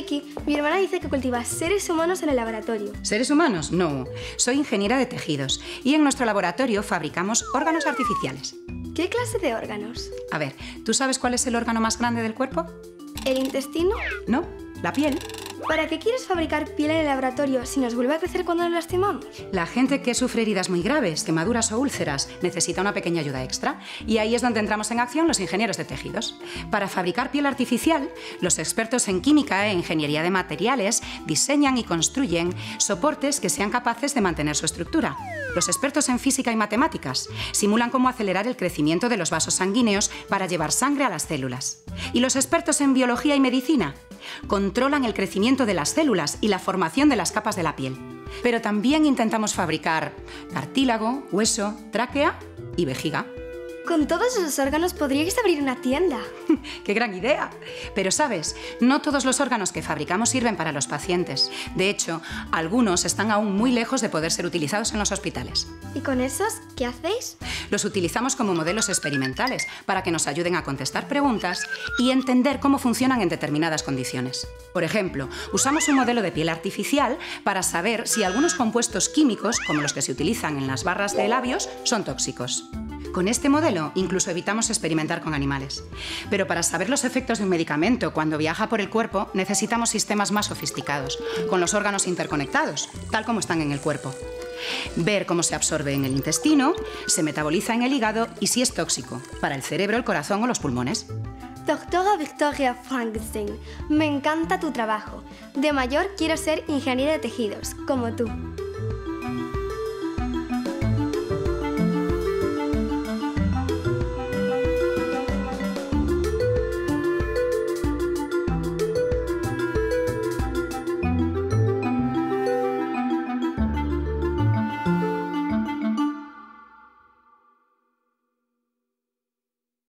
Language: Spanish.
Vicky, mi hermana dice que cultivas seres humanos en el laboratorio. ¿Seres humanos? No. Soy ingeniera de tejidos y en nuestro laboratorio fabricamos órganos artificiales. ¿Qué clase de órganos? A ver, ¿tú sabes cuál es el órgano más grande del cuerpo? ¿El intestino? No, la piel. ¿Para qué quieres fabricar piel en el laboratorio si nos vuelve a crecer cuando nos lastimamos? La gente que sufre heridas muy graves, quemaduras o úlceras, necesita una pequeña ayuda extra. Y ahí es donde entramos en acción los ingenieros de tejidos. Para fabricar piel artificial, los expertos en química e ingeniería de materiales diseñan y construyen soportes que sean capaces de mantener su estructura. Los expertos en física y matemáticas simulan cómo acelerar el crecimiento de los vasos sanguíneos para llevar sangre a las células. Y los expertos en biología y medicina controlan el crecimiento de las células y la formación de las capas de la piel. Pero también intentamos fabricar cartílago, hueso, tráquea y vejiga. Con todos esos órganos podríais abrir una tienda. ¡Qué gran idea! Pero, ¿sabes? No todos los órganos que fabricamos sirven para los pacientes. De hecho, algunos están aún muy lejos de poder ser utilizados en los hospitales. ¿Y con esos qué hacéis? Los utilizamos como modelos experimentales para que nos ayuden a contestar preguntas y entender cómo funcionan en determinadas condiciones. Por ejemplo, usamos un modelo de piel artificial para saber si algunos compuestos químicos, como los que se utilizan en las barras de labios, son tóxicos. Con este modelo incluso evitamos experimentar con animales. Pero para saber los efectos de un medicamento cuando viaja por el cuerpo necesitamos sistemas más sofisticados, con los órganos interconectados, tal como están en el cuerpo. Ver cómo se absorbe en el intestino, se metaboliza en el hígado y si es tóxico, para el cerebro, el corazón o los pulmones. Doctora Victoria Frankenstein, me encanta tu trabajo. De mayor quiero ser ingeniera de tejidos, como tú.